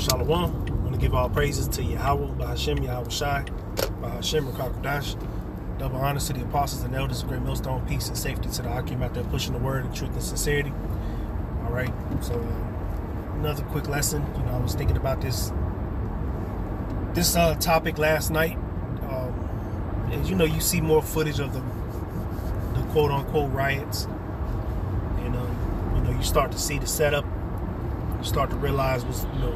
Shalom. I want to give all praises to Yahweh, Bahashem, Yahweh Shai, Bahashem, Rakakodash. Double honors to the apostles and elders of Great Millstone. Peace and safety to the Akim out there pushing the word of truth and sincerity. All right, so another quick lesson. I was thinking about this topic last night. As you know, you see more footage of the quote-unquote riots. And, you start to see the setup. You start to realize what's, the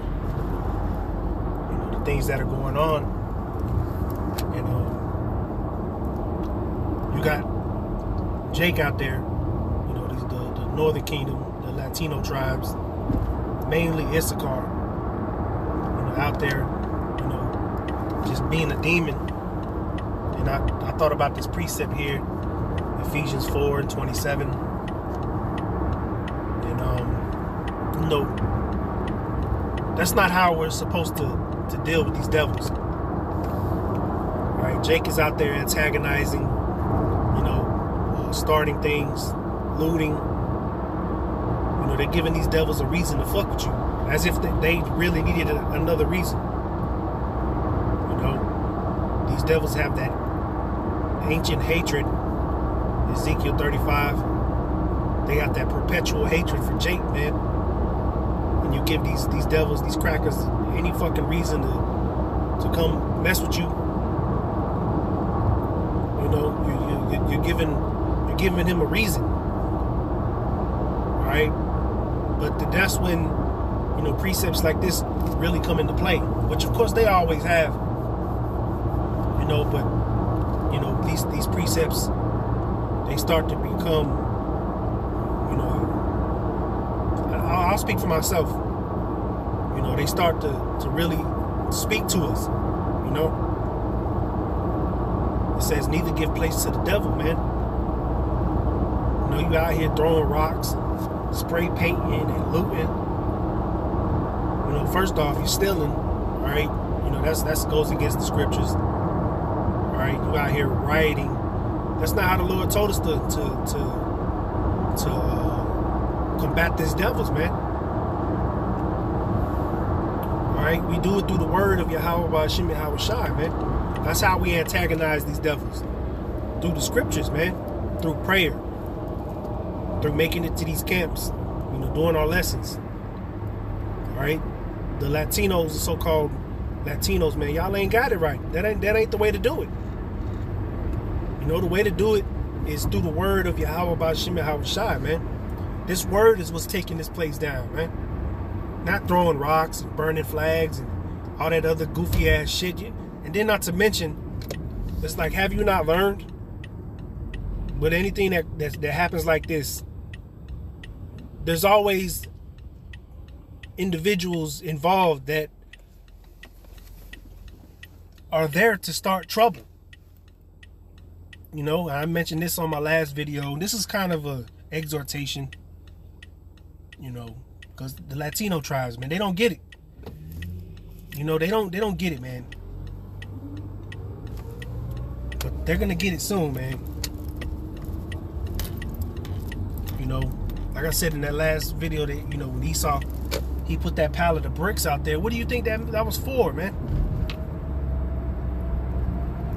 things that are going on. And you got Jake out there, the Northern Kingdom, the Latino tribes, mainly Issachar, out there, just being a demon. And I thought about this precept here, Ephesians 4:27. And that's not how we're supposed to deal with these devils. All right, Jake is out there antagonizing, starting things, looting. They're giving these devils a reason to fuck with you, as if they really needed another reason. These devils have that ancient hatred. Ezekiel 35. They got that perpetual hatred for Jake, man. And you give these devils, these crackers, any fucking reason to come mess with you. You're giving him a reason. All right? But that's when, precepts like this really come into play, which of course they always have. But these precepts, they start to become, I'll speak for myself. They start to really speak to us. It says neither give place to the devil, man. You out here throwing rocks, spray painting and looting. First off, you're stealing, all right? That goes against the scriptures. All right, you out here rioting. That's not how the Lord told us to combat these devils, man. All right, we do it through the word of Yahweh Bahashem Yahweh Shai, man. That's how we antagonize these devils, through the scriptures, man, through prayer, through making it to these camps, doing our lessons. All right, the Latinos, the so-called Latinos, man, y'all ain't got it right. That ain't the way to do it. The way to do it is through the word of Yahweh Bahashem Yahweh Shai, man. This word is what's taking this place down, man. Not throwing rocks and burning flags and all that other goofy ass shit. And then not to mention, it's like, have you not learned? But anything that happens like this, there's always individuals involved that are there to start trouble. I mentioned this on my last video. This is kind of a exhortation, because the Latino tribes, man, they don't get it. They don't get it, man. But they're gonna get it soon, man. Like I said in that last video, that when Esau, he put that pallet of bricks out there. What do you think that was for, man?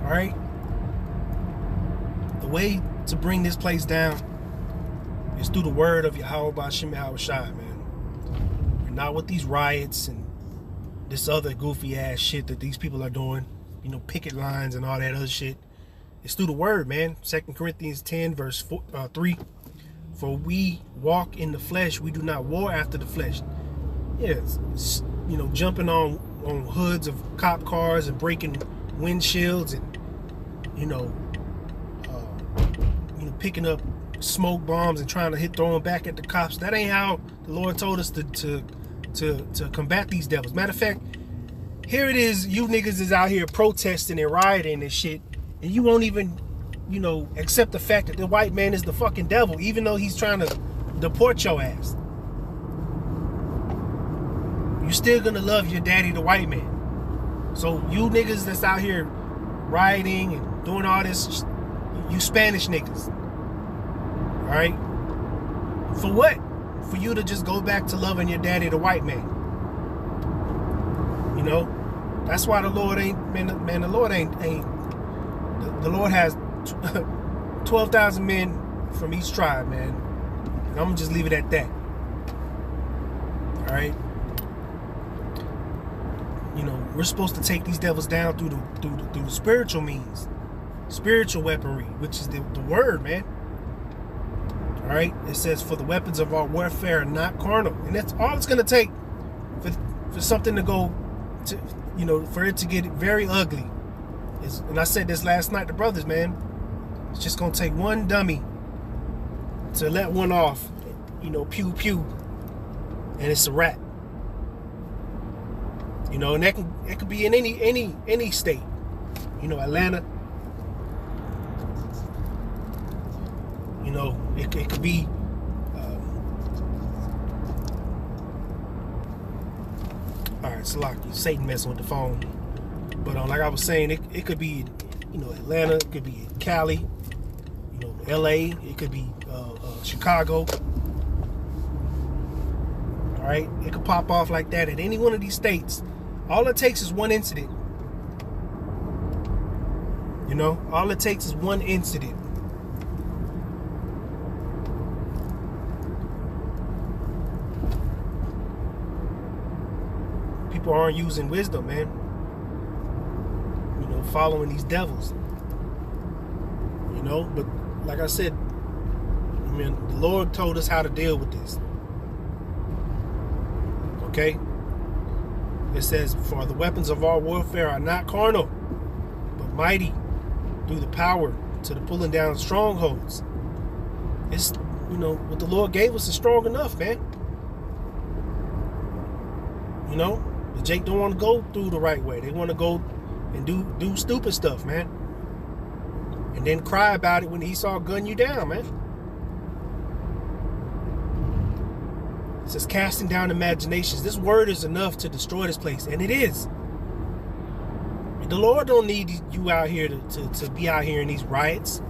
All right. The way to bring this place down is through the word of Yahweh Bahashem Yahweh Shai, man. And not with these riots and this other goofy ass shit that these people are doing, picket lines and all that other shit. It's through the word, man. 2 Corinthians 10 verse 3. For we walk in the flesh, we do not war after the flesh. Yes, jumping on hoods of cop cars and breaking windshields and picking up smoke bombs and trying to throw them back at the cops. That ain't how the Lord told us to combat these devils. Matter of fact, here it is, you niggas is out here protesting and rioting and shit, and you won't even, accept the fact that the white man is the fucking devil, even though he's trying to deport your ass. You still gonna love your daddy, the white man. So you niggas that's out here rioting and doing all this, you Spanish niggas. All right? For what? For you to just go back to loving your daddy, the white man. know, that's why the Lord ain't, man, the Lord ain't the Lord has 12,000 men from each tribe, man. And I'm gonna just leave it at that. All right. You know, we're supposed to take these devils down through the spiritual means, spiritual weaponry, which is the word, man. All right. It says, "For the weapons of our warfare are not carnal," and that's all it's gonna take for something to go to, you know, for it to get very ugly. And I said this last night to brothers, man. It's just gonna take one dummy to let one off, you know, pew pew, and it's a wrap. You know, and it could be in any state. You know, Atlanta. You know, it could be. All right, Salaki, Satan messing with the phone. But like I was saying, it could be, you know, Atlanta. It could be Cali. You know, L.A. It could be Chicago. All right, it could pop off like that at any one of these states. All it takes is one incident. You know, all it takes is one incident. People aren't using wisdom, man. You know, following these devils. You know, but like I said, I mean, the Lord told us how to deal with this. Okay? It says, "For the weapons of our warfare are not carnal, but mighty through the power to the pulling down strongholds." It's, you know, what the Lord gave us is strong enough, man. You know, the Jake don't want to go through the right way. They want to go and do stupid stuff, man. And then cry about it when Esau gun you down, man. It says, "Casting down imaginations." This word is enough to destroy this place, and it is. The Lord don't need you out here to be out here in these riots.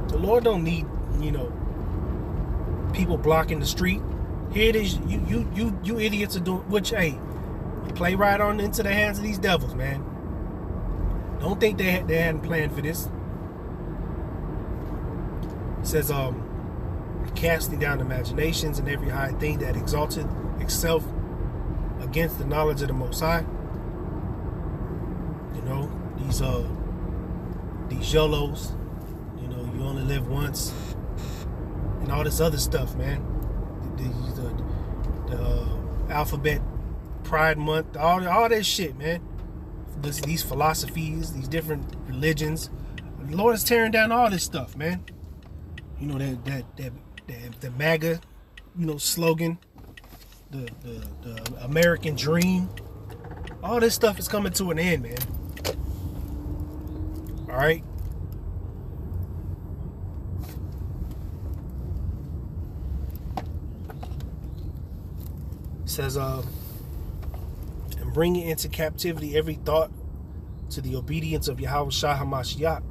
The Lord don't need, you know, people blocking the street. Here it is. You idiots are doing, which, hey, you play right on into the hands of these devils, man. Don't think they hadn't planned for this. It says, "Casting down imaginations and every high thing that exalted itself against the knowledge of the Most High." You know, these YOLOs, you know, you only live once, and all this other stuff, man. The alphabet, Pride Month, all this shit, man. These philosophies, these different religions. The Lord is tearing down all this stuff, man. You know, the MAGA, you know, slogan, the American dream. All this stuff is coming to an end, man. All right. It says, "And bringing into captivity every thought to the obedience of Yahweh Shah HaMashiach."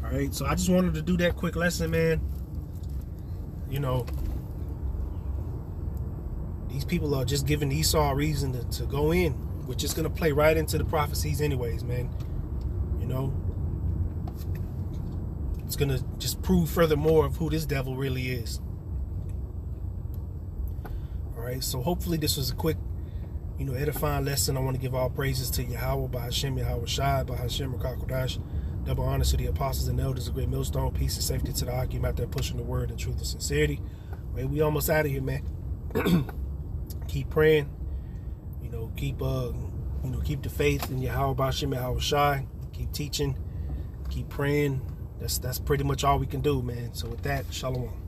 All right, so I just wanted to do that quick lesson, man. You know, these people are just giving Esau a reason to go in, which is going to play right into the prophecies anyways, man. You know, it's going to just prove furthermore of who this devil really is. All right, so hopefully this was a quick, you know, edifying lesson. I want to give all praises to Yahweh, by Hashem, Yahweh Shai, by Hashem, Rakakodash. Double honors to the apostles and elders, a great millstone, peace and safety to the Akim out there pushing the word and truth and sincerity. Man, we almost out of here, man. Keep praying, you know, keep the faith in Yahweh, by Hashem, Yahweh Shai. Keep teaching, keep praying. That's pretty much all we can do, man. So with that, shalom.